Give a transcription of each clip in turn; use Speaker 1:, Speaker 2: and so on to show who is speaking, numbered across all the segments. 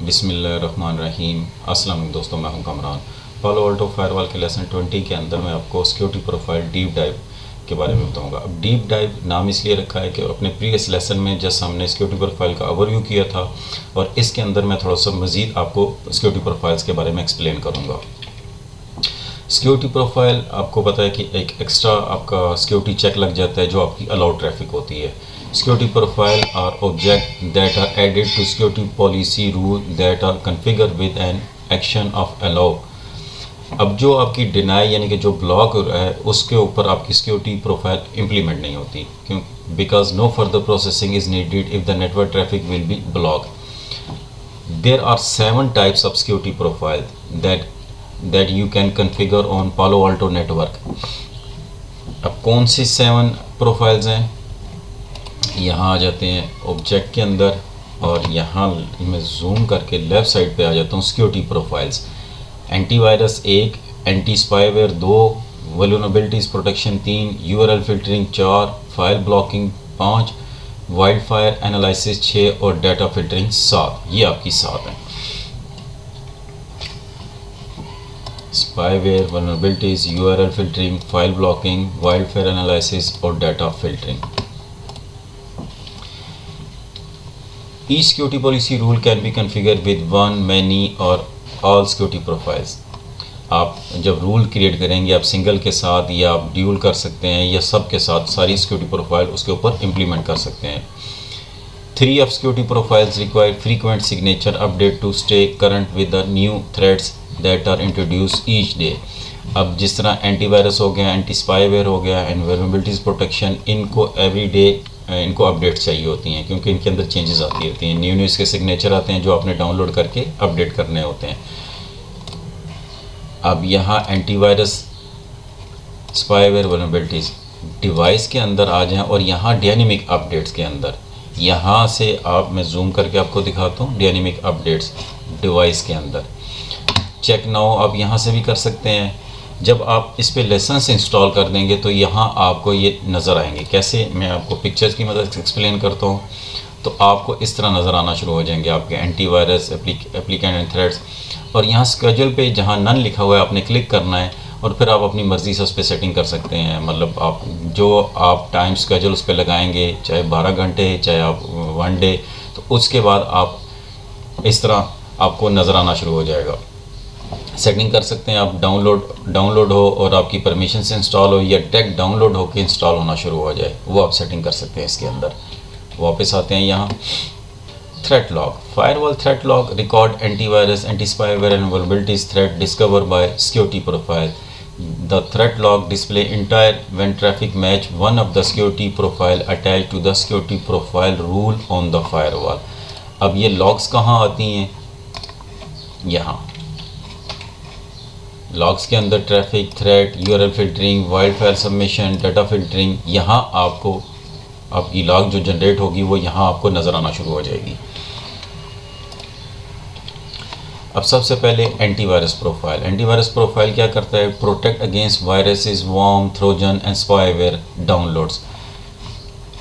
Speaker 1: बिस्मिल्लाहिर्रहमानिर्रहीम। अस्सलाम वालेकुम दोस्तों, मैं हूं कमरान। पालो अल्टो फायरवॉल के लेसन 20 के अंदर मैं आपको सिक्योरिटी प्रोफाइल डीप डाइव के बारे में बताऊंगा। अब डीप डाइव नाम इसलिए रखा है कि अपने प्रीवियस लेसन में जस्ट हमने सिक्योरिटी प्रोफाइल का ओवरव्यू किया था और इसके अंदर मैं थोड़ा सा मज़ीद आपको सिक्योरिटी प्रोफाइल्स के बारे में एक्सप्लेन करूँगा। सिक्योरिटी प्रोफाइल आपको पता है कि एक एक्स्ट्रा आपका सिक्योरिटी चेक लग जाता है जो आपकी अलाउड ट्रैफिक होती है। Security profile are objects that are added to security policy rule that are configured with an action of allow। अब जो आपकी डिनाई यानी कि जो ब्लॉक हो रहा है उसके ऊपर आपकी सिक्योरिटी प्रोफाइल इम्प्लीमेंट नहीं होती, क्यों? Because no further processing is needed if the network traffic will be block. There are 7 types of security profile that you can configure on Palo Alto network। अब कौन सी 7 प्रोफाइल्स हैं? यहाँ आ जाते हैं object के अंदर और यहाँ मैं जूम करके लेफ़्ट साइड पे आ जाता हूँ। Security profiles, antivirus 1, anti spyware 2, vulnerabilities protection 3, URL filtering 4, file blocking 5, wild fire analysis 6 और डाटा फिल्टरिंग 7। ये आपकी 7 हैं। Spyware, vulnerabilities, URL filtering, file blocking, wild fire analysis और data filtering. Each security policy rule can be configured with one, many or all security profiles। आप जब rule create करेंगे आप single के साथ या आप ड्यूल कर सकते हैं या सब के साथ सारी सिक्योरिटी प्रोफाइल उसके ऊपर इम्प्लीमेंट कर सकते हैं। 3 of security profiles require frequent signature update to stay current with the new threats that are introduced each day। अब जिस तरह एंटीवायरस हो गया, एंटी स्पाईवेयर हो गया एंड वल्नरेबिलिटीज़ प्रोटेक्शन, इनको एवरी डे इनको अपडेट्स चाहिए होती हैं क्योंकि इनके अंदर चेंजेस आती रहती हैं। न्यू इसके सिग्नेचर आते हैं जो आपने डाउनलोड करके अपडेट करने होते हैं। अब यहाँ एंटीवायरस, स्पाईवेयर, वल्नरेबिलिटीज़ डिवाइस के अंदर आ जाएं और यहाँ डायनेमिक अपडेट्स के अंदर, यहाँ से आप मैं जूम करके आपको दिखाता हूँ। डायनेमिक अपडेट्स डिवाइस के अंदर चेक नाउ आप यहाँ से भी कर सकते हैं। जब आप इस पे लेसन्स इंस्टॉल कर देंगे तो यहाँ आपको ये नज़र आएंगे। कैसे? मैं आपको पिक्चर्स की मदद से एक्सप्लेन करता हूँ। तो आपको इस तरह नज़र आना शुरू हो जाएंगे आपके एंटीवायरस, एप्लीकेंट एंड थ्रेड्स। और यहाँ स्केड्यूल पे जहाँ नन लिखा हुआ है आपने क्लिक करना है और फिर आप अपनी मर्ज़ी से उस पर सेटिंग कर सकते हैं। मतलब आप जो आप टाइम स्केड्यूल उस पर लगाएंगे, चाहे 12 घंटे चाहे आप 1 डे, तो उसके बाद आप इस तरह आपको नज़र आना शुरू हो जाएगा। सेटिंग कर सकते हैं आप, डाउनलोड हो और आपकी परमिशन से इंस्टॉल हो या डायरेक्ट डाउनलोड हो के इंस्टॉल होना शुरू हो जाए, वो आप सेटिंग कर सकते हैं इसके अंदर। वापस आते हैं यहाँ threat log. Firewall threat log record antivirus, anti spyware and vulnerabilities threat discover by security profile. The threat log display entire when traffic match one of the security profile attach to the security profile rule on the firewall. अब ये logs कहाँ आती हैं? यहाँ logs के अंदर traffic, threat, URL filtering, wild fire submission, data filtering, यहाँ आपको आपकी लॉग जो जनरेट होगी वो यहाँ आपको नज़र आना शुरू हो जाएगी। अब सबसे पहले एंटीवायरस प्रोफाइल। एंटीवायरस प्रोफाइल क्या करता है? Protect against viruses, worm, Trojan and spyware downloads.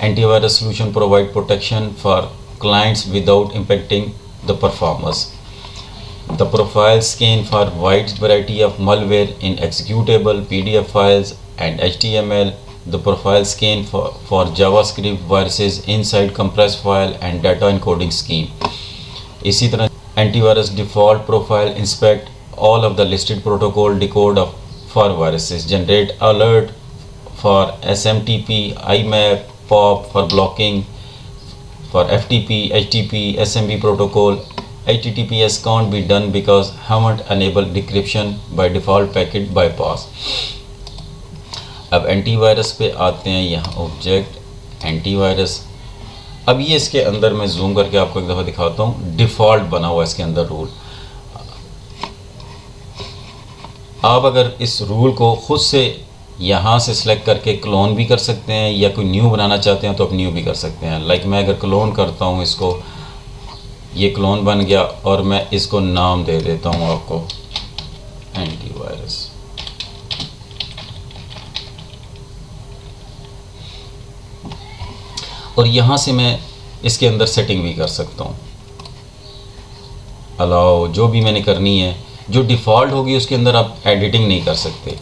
Speaker 1: Antivirus solution provide protection for clients without impacting the performance. The profile scan for wide variety of malware in executable PDF files and HTML. The profile scan for JavaScript viruses inside compressed file and data encoding scheme. इसी तरह antivirus default profile inspect all of the listed protocol decode for viruses, generate alert for SMTP, IMAP, POP for blocking, for FTP, HTTP, SMB protocol. HTTPS can't be done because haven't enabled decryption by default packet bypass। अब antivirus पे आते हैं। यहाँ object antivirus. अब ये इसके अंदर मैं जूम करके आपको एक दफ़ा दिखाता हूँ। डिफ़ॉल्ट बना हुआ इसके अंदर रूल। आप अगर इस रूल को ख़ुद से यहाँ से सिलेक्ट करके क्लोन भी कर सकते हैं या कोई न्यू बनाना चाहते हैं तो आप न्यू भी कर सकते हैं। लाइक मैं अगर क्लोन करता हूँ इसको, ये क्लोन बन गया और मैं इसको नाम दे देता हूँ आपको एंटीवायरस। और यहाँ से मैं इसके अंदर सेटिंग भी कर सकता हूँ। अलाउ, जो भी मैंने करनी है, जो डिफ़ॉल्ट होगी उसके अंदर आप एडिटिंग नहीं कर सकते।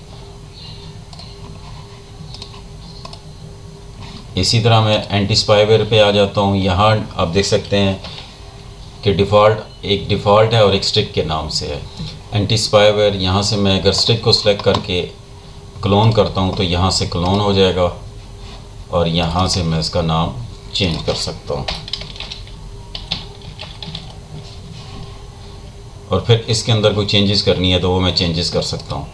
Speaker 1: इसी तरह मैं एंटी स्पाईवेयर पे आ जाता हूँ। यहाँ आप देख सकते हैं कि एक डिफ़ॉल्ट है और एक स्ट्रिक्ट के नाम से है। एंटी स्पाईवेयर, यहाँ से मैं अगर स्ट्रिक्ट को सिलेक्ट करके क्लोन करता हूँ तो यहाँ से क्लोन हो जाएगा और यहाँ से मैं इसका नाम चेंज कर सकता हूँ। और फिर इसके अंदर कोई चेंजेस करनी है तो वो मैं चेंजेस कर सकता हूँ।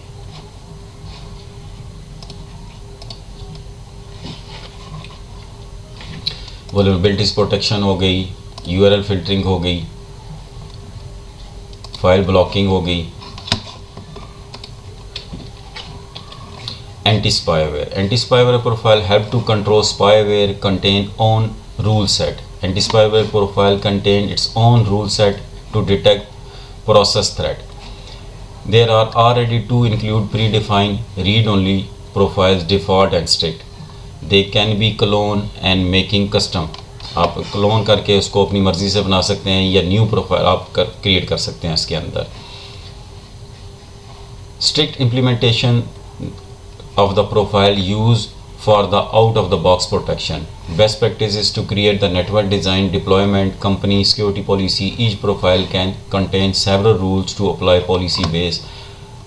Speaker 1: वल्नरेबिलिटीज़ प्रोटेक्शन हो गई, यूआरएल फिल्टरिंग हो गई, फाइल ब्लॉकिंग हो गई, anti spyware. Anti spyware profile help to control spyware contain own rule set. Anti spyware profile contain its own rule set to detect process threat. There are already two include predefined read-only profiles, default and strict. They can be cloned and making custom. आप clone करके उसको अपनी मर्ज़ी से बना सकते हैं या न्यू प्रोफाइल आप क्रिएट कर सकते हैं इसके अंदर। Strict implementation of the profile used for the out-of-the-box protection. Best practice is to create the network design, deployment, company security policy. Each profile can contain several rules to apply policy based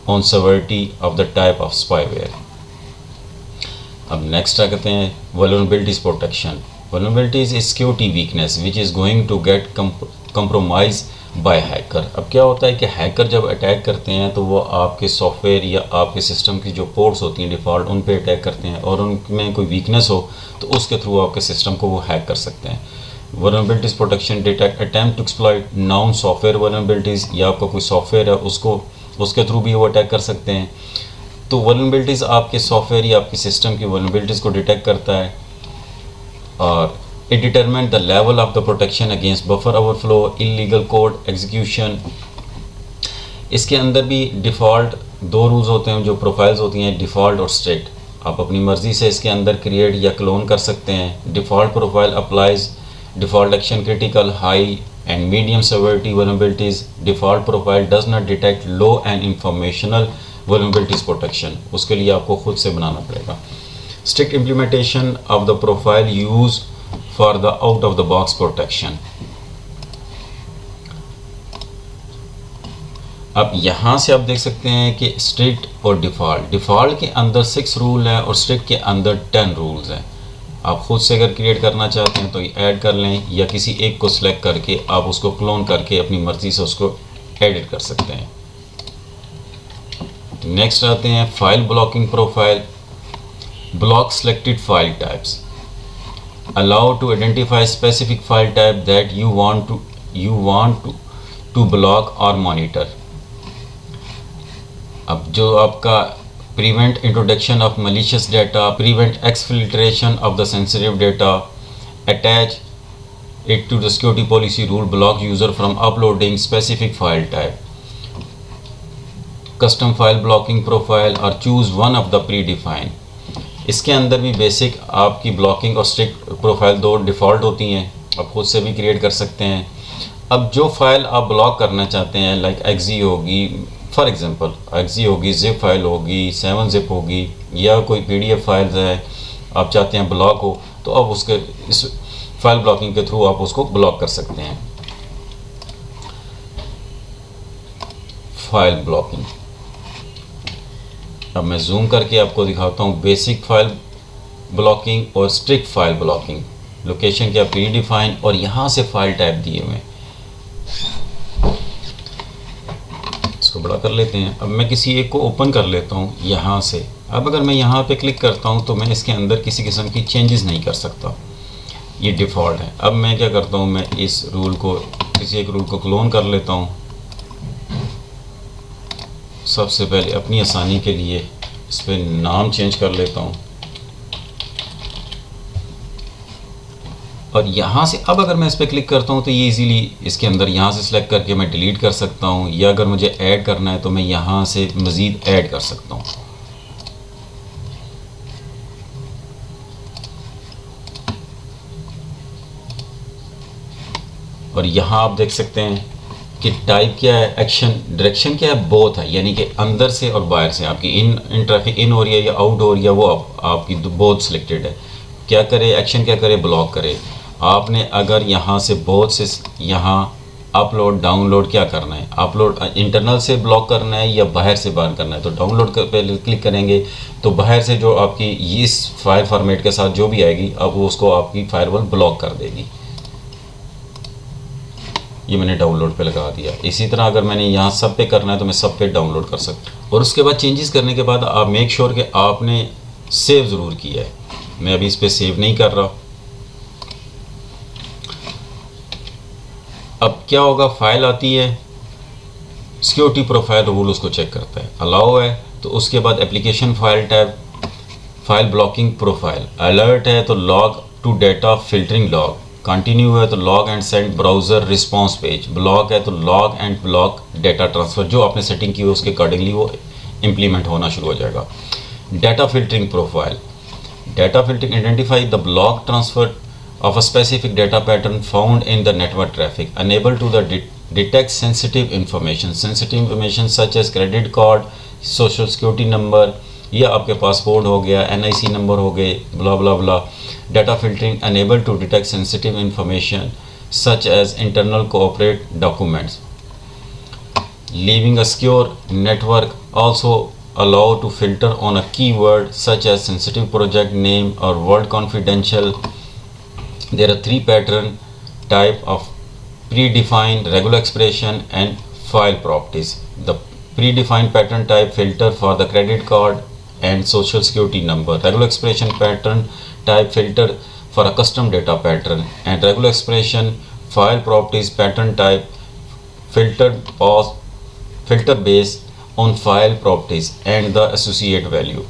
Speaker 1: on severity of the type of spyware. अब next आ कहते हैं vulnerabilities protection. Vulnerabilities is security weakness which is going to get compromised by hacker. अब क्या होता है कि hacker जब attack करते हैं तो वो आपके सॉफ्टवेयर या आपके सिस्टम की जो पोर्ट्स होती हैं डिफ़ॉल्ट उन पे अटैक करते हैं और उनमें कोई वीकनेस हो तो उसके थ्रू आपके सिस्टम को वो हैक कर सकते हैं। Vulnerabilities protection detect attempt to exploit known software vulnerabilities, या आपका कोई सॉफ्टवेयर है उसके थ्रू भी वो अटैक कर सकते हैं। तो वल्नरेबिलिटीज़ आपके सॉफ्टवेयर या आपके सिस्टम की वल्नरेबिलिटीज़ को डिटेक्ट करता है और it determines the level of the protection against buffer overflow, illegal code execution. इसके अंदर भी डिफ़ॉल्ट दो रूल्स होते हैं जो प्रोफाइल्स होती हैं, डिफ़ॉल्ट और स्ट्रिक्ट। आप अपनी मर्ज़ी से इसके अंदर क्रिएट या क्लोन कर सकते हैं। Default profile applies default action critical, high and medium severity vulnerabilities. Default profile does not detect low and informational vulnerabilities protection, उसके लिए आपको खुद से बनाना पड़ेगा। Strict implementation of the profile use for the out of the box protection. अब यहाँ से आप देख सकते हैं कि स्ट्रिक्ट और डिफ़ॉल्ट के अंदर 6 रूल हैं और स्ट्रिक्ट के अंदर 10 रूल्स हैं। आप खुद से अगर क्रिएट करना चाहते हैं तो ये ऐड कर लें या किसी एक को सिलेक्ट करके आप उसको क्लोन करके अपनी मर्ज़ी से उसको एडिट कर सकते हैं। नेक्स्ट आते हैं file blocking profile. Block selected file types, allow to identify specific file type that you want to block or monitor. अब जो आपका prevent introduction of malicious data, prevent exfiltration of the sensitive data, attach it to the security policy rule, block user from uploading specific file type, custom file blocking profile or choose one of the predefined. इसके अंदर भी basic आपकी blocking और strict profile दो default होती हैं, आप खुद से भी क्रिएट कर सकते हैं। अब जो फाइल आप ब्लॉक करना चाहते हैं लाइक एक्जी होगी, फॉर एग्जांपल एक्जी होगी, जिप फाइल होगी, 7-zip होगी या कोई पीडीएफ फाइल है आप चाहते हैं ब्लॉक हो तो अब उसके इस फाइल ब्लॉकिंग के थ्रू आप उसको ब्लॉक कर सकते हैं। फाइल ब्लॉकिंग, अब मैं जूम करके आपको दिखाता हूँ बेसिक फाइल ब्लॉकिंग और स्ट्रिक्ट फाइल ब्लॉकिंग। लोकेशन क्या प्रीडिफाइन और यहाँ से फाइल टाइप दिए हुए हैं। इसको बड़ा कर लेते हैं। अब मैं किसी एक को ओपन कर लेता हूँ यहाँ से। अब अगर मैं यहाँ पे क्लिक करता हूँ तो मैं इसके अंदर किसी किस्म की चेंजेस नहीं कर सकता, ये डिफ़ॉल्ट है। अब मैं क्या करता हूँ, मैं इस रूल को किसी एक रूल को क्लोन कर लेता हूँ। सबसे पहले अपनी आसानी के लिए इस पर नाम चेंज कर लेता हूँ और यहाँ से अब अगर मैं इस पर क्लिक करता हूँ तो ये इजीली इसके अंदर यहाँ से सिलेक्ट करके मैं डिलीट कर सकता हूँ या अगर मुझे ऐड करना है तो मैं यहाँ से मज़ीद ऐड कर सकता हूँ। और यहाँ आप देख सकते हैं कि टाइप क्या है, एक्शन डायरेक्शन क्या है, बोथ है, यानी कि अंदर से और बाहर से आपकी इन ट्रैफिक इन हो रही है या आउट हो रही है, वो आपकी बोथ सिलेक्टेड है। क्या करे, एक्शन क्या करे, ब्लॉक करे। आपने अगर यहाँ से बोथ से यहाँ अपलोड डाउनलोड क्या करना है, अपलोड इंटरनल से ब्लॉक करना है या बाहर से बाहर करना है, तो डाउनलोड पे क्लिक करेंगे तो बाहर से जो आपकी इस फाइल फॉर्मेट के साथ जो भी आएगी अब वो उसको आपकी फायरवॉल ब्लॉक कर देगी। ये मैंने डाउनलोड पे लगा दिया। इसी तरह अगर मैंने यहाँ सब पे करना है तो मैं सब पे डाउनलोड कर सकता हूँ। और उसके बाद चेंजेस करने के बाद आप मेक श्योर कि आपने सेव ज़रूर किया है। मैं अभी इस पर सेव नहीं कर रहा। अब क्या होगा, फाइल आती है, सिक्योरिटी प्रोफाइल रूल उसको चेक करता है, अलाउ है तो उसके बाद application file tab, file blocking profile, alert है तो log to data filtering log, continue है तो log and send browser response page, block है तो log and block data transfer, जो आपने सेटिंग की है उसके अकॉर्डिंगली वो इम्प्लीमेंट होना शुरू हो जाएगा। Data filtering profile, data filtering identify the block transfer of a specific data pattern found in the network traffic, unable to detect sensitive information such as credit card, social security number, या आपके passport हो गया, NIC number हो गए, blah blah blah. Data filtering unable to detect sensitive information such as internal corporate documents. Leaving a secure network also allow to filter on a keyword such as sensitive project name or word confidential. There are three pattern type of predefined, regular expression and file properties. The predefined pattern type filter for the credit card and social security number. Regular expression pattern type filter for a custom data pattern, and regular expression file properties pattern type filter based on file properties and the associate value.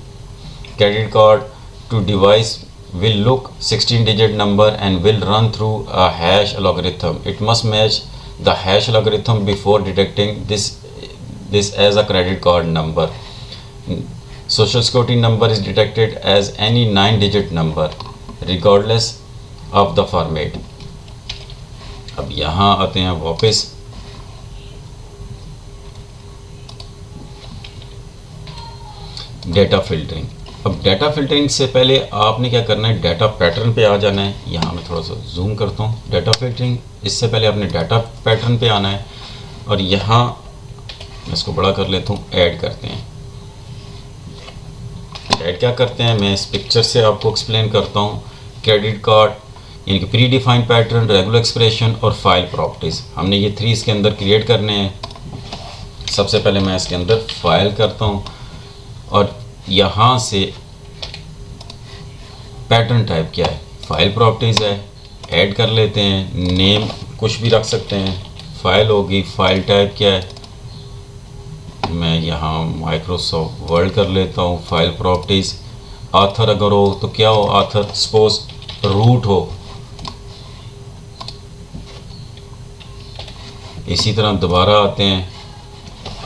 Speaker 1: Credit card to device will look 16-digit number and will run through a hash algorithm. It must match the hash algorithm before detecting this as a credit card number. Social security number is detected as any 9-digit number regardless of the format. अब यहाँ आते हैं वापस, data filtering. अब data filtering से पहले आपने क्या करना है, डाटा पैटर्न पे आ जाना है। यहाँ मैं थोड़ा सा जूम करता हूँ। डाटा फिल्टरिंग इससे पहले आपने डाटा पैटर्न पे आना है और यहाँ मैं इसको बड़ा कर लेता हूँ, ऐड करते हैं। ऐड क्या करते हैं, मैं इस पिक्चर से आपको एक्सप्लेन करता हूँ। क्रेडिट कार्ड यानी कि pre defined pattern, regular expression और फाइल प्रॉपर्टीज़, हमने ये 3 इसके अंदर क्रिएट करने हैं। सबसे पहले मैं इसके अंदर फाइल करता हूँ और यहाँ से पैटर्न टाइप क्या है, फाइल प्रॉपर्टीज़ है, ऐड कर लेते हैं। नेम कुछ भी रख सकते हैं, फाइल होगी। फाइल टाइप क्या है, मैं यहाँ माइक्रोसॉफ्ट वर्ड कर लेता हूँ। फाइल प्रॉपर्टीज़, आथर अगर हो तो क्या हो, आथर सपोज रूट हो। इसी तरह दोबारा आते हैं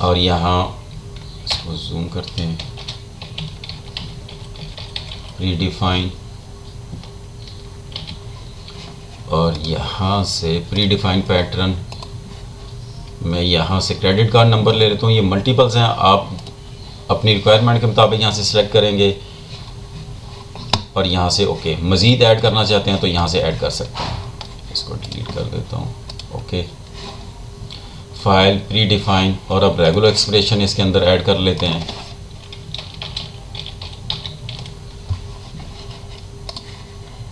Speaker 1: और यहाँ इसको जूम करते हैं, प्रीडिफाइन, और यहाँ से प्रीडिफाइन पैटर्न मैं यहाँ से क्रेडिट कार्ड नंबर ले लेता हूँ। ये मल्टीपल्स हैं, आप अपनी रिक्वायरमेंट के मुताबिक यहाँ से सिलेक्ट करेंगे और यहाँ से ओके। मज़ीद ऐड करना चाहते हैं तो यहाँ से ऐड कर सकते हैं। इसको डिलीट कर देता हूँ, ओके। फाइल प्रीडिफाइन और अब रेगुलर एक्सप्रेशन इसके अंदर ऐड कर लेते हैं।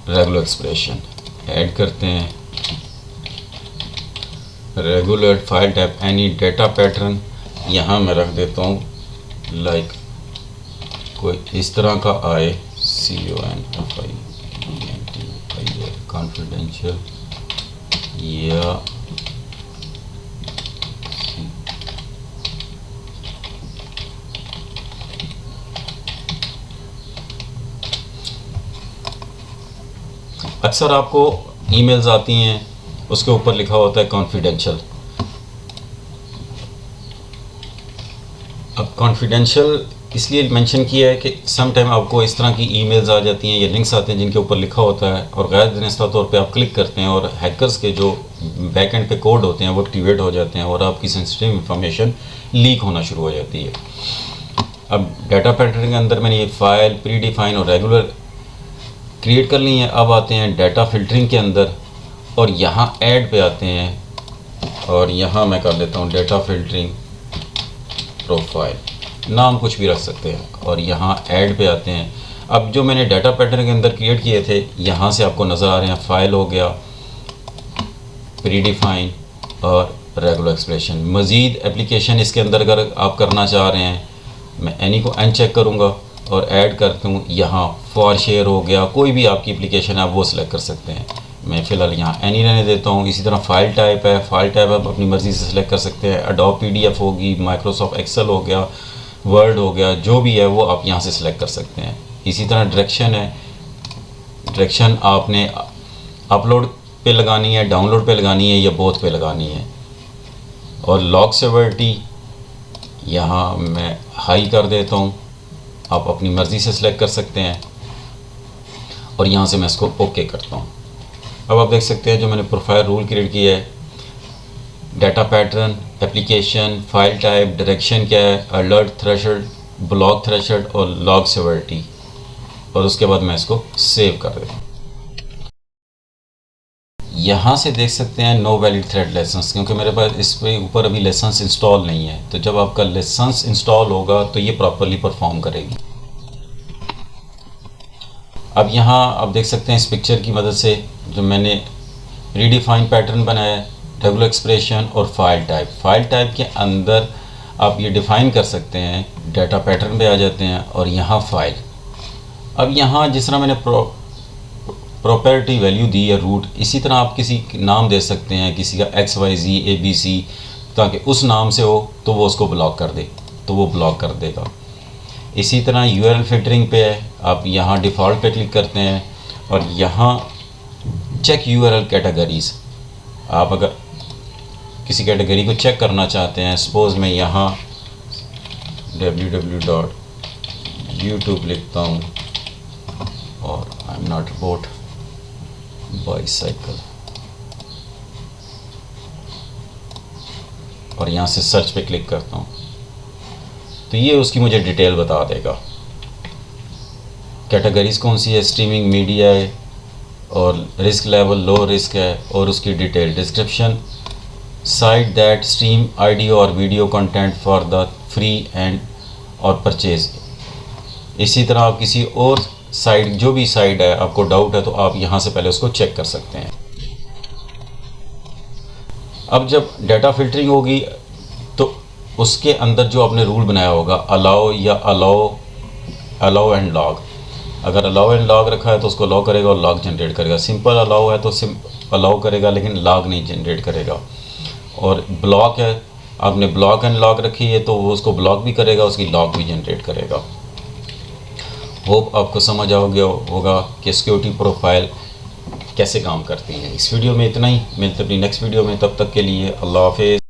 Speaker 1: रेगुलर एक्सप्रेशन ऐड करते हैं। Regular file type any data pattern यहाँ मैं रख देता हूँ, लाइक कोई इस तरह का आए, कॉन्फिडेंशियल या अक्सर आपको ईमेल्स आती हैं, उसके ऊपर लिखा होता है कॉन्फिडेंशियल। अब कॉन्फिडेंशियल इसलिए मेंशन किया है कि सम टाइम आपको इस तरह की ईमेल्स आ जाती हैं या लिंक्स आते हैं जिनके ऊपर लिखा होता है और गैर दिनस्ता तौर पे आप क्लिक करते हैं और हैकर्स के जो बैक एंड पे कोड होते हैं वो एक्टिवेट हो जाते हैं और आपकी सेंसिटिव इंफॉर्मेशन लीक होना शुरू हो जाती है। अब डाटा पैटर्न के अंदर मैंने ये फाइल प्री डिफाइन और रेगुलर क्रिएट कर ली है। अब आते हैं डाटा फिल्टरिंग के अंदर और यहाँ ऐड पे आते हैं और यहाँ मैं कर देता हूँ डाटा फिल्टरिंग प्रोफाइल, नाम कुछ भी रख सकते हैं, और यहाँ ऐड पे आते हैं। अब जो मैंने डाटा पैटर्न के अंदर क्रिएट किए थे यहाँ से आपको नज़र आ रहे हैं, फाइल हो गया, प्री डिफाइन और रेगुलर एक्सप्रेशन। मज़ीद एप्लीकेशन इसके अंदर अगर आप करना चाह रहे हैं, मैं एनी को एन चेक करूँगा और ऐड करता हूँ। यहाँ फॉर शेयर हो गया, कोई भी आपकी एप्लीकेशन है आप वो सिलेक्ट कर सकते हैं। मैं फ़िलहाल यहाँ एनी रहने देता हूँ। इसी तरह फाइल टाइप है, फाइल टाइप आप अपनी मर्ज़ी से सिलेक्ट कर सकते हैं। एडोब PDF होगी, माइक्रोसॉफ्ट एक्सेल हो गया, वर्ड हो गया, जो भी है वो आप यहाँ से सिलेक्ट कर सकते हैं। इसी तरह डायरेक्शन है, डायरेक्शन आपने अपलोड पे लगानी है, डाउनलोड पे लगानी है या बोथ पे लगानी है। और लॉग सेवर्टी यहाँ मैं हाई कर देता हूँ, आप अपनी मर्ज़ी से सिलेक्ट कर सकते हैं और यहाँ से मैं इसको ओके करता हूँ। अब आप देख सकते हैं जो मैंने प्रोफाइल रूल क्रिएट किया है, data pattern, application, file type, direction क्या है, अलर्ट थ्रेशोल्ड, ब्लॉक थ्रेशोल्ड और लॉग सेवर्टी, और उसके बाद मैं इसको सेव कर देता हूँ। यहाँ से देख सकते हैं नो वैलिड थ्रेड लेसन्स, क्योंकि मेरे पास इस पे ऊपर अभी लेसन्स इंस्टॉल नहीं है। तो जब आपका लेसन्स इंस्टॉल होगा तो ये प्रॉपरली परफॉर्म करेगी। अब यहाँ आप देख सकते हैं इस पिक्चर की मदद से जो मैंने रीडिफाइन पैटर्न बनाया है, रेगुलर एक्सप्रेशन और फाइल टाइप। फाइल टाइप के अंदर आप ये डिफ़ाइन कर सकते हैं, डाटा पैटर्न पे आ जाते हैं और यहाँ फाइल। अब यहाँ जिस तरह मैंने प्रॉपर्टी वैल्यू दी है रूट, इसी तरह आप किसी नाम दे सकते हैं, किसी का XYZ ABC, ताकि उस नाम से हो तो वो उसको ब्लॉक कर दे, तो वो ब्लॉक कर देगा। इसी तरह URL फिल्टरिंग पे है, आप यहाँ डिफ़ॉल्ट पे क्लिक करते हैं और यहाँ चेक URL कैटेगरीज़, आप अगर किसी कैटेगरी को चेक करना चाहते हैं, सपोज़ मैं यहाँ www.youtube लिखता हूँ और I am not about bicycle और यहाँ से सर्च पे क्लिक करता हूँ तो ये उसकी मुझे डिटेल बता देगा। कैटेगरीज़ कौन सी है, स्ट्रीमिंग मीडिया है और रिस्क लेवल लो रिस्क है और उसकी detail. Description, site that stream audio और video content for the free and और परचेज। इसी तरह आप किसी और साइट, जो भी साइट है आपको डाउट है तो आप यहाँ से पहले उसको चेक कर सकते हैं। अब जब डाटा फिल्टरिंग होगी तो उसके अंदर जो आपने रूल बनाया होगा, अलाउ या अलाउ एंड लॉग, अगर अलाउ एंड लॉग रखा है तो उसको अलाउ करेगा और लॉग जनरेट करेगा। सिंपल अलाउ है तो अलाउ करेगा लेकिन लॉग नहीं जनरेट करेगा। और ब्लॉक है, आपने ब्लॉक एंड लॉग रखी है तो वो उसको ब्लॉक भी करेगा, उसकी लॉग भी जनरेट करेगा। होप आपको समझ होगा कि सिक्योरिटी प्रोफाइल कैसे काम करती है। इस वीडियो में इतना ही, मिलते अपनी नेक्स्ट वीडियो में, तब तक के लिए अल्लाह हाफिज़।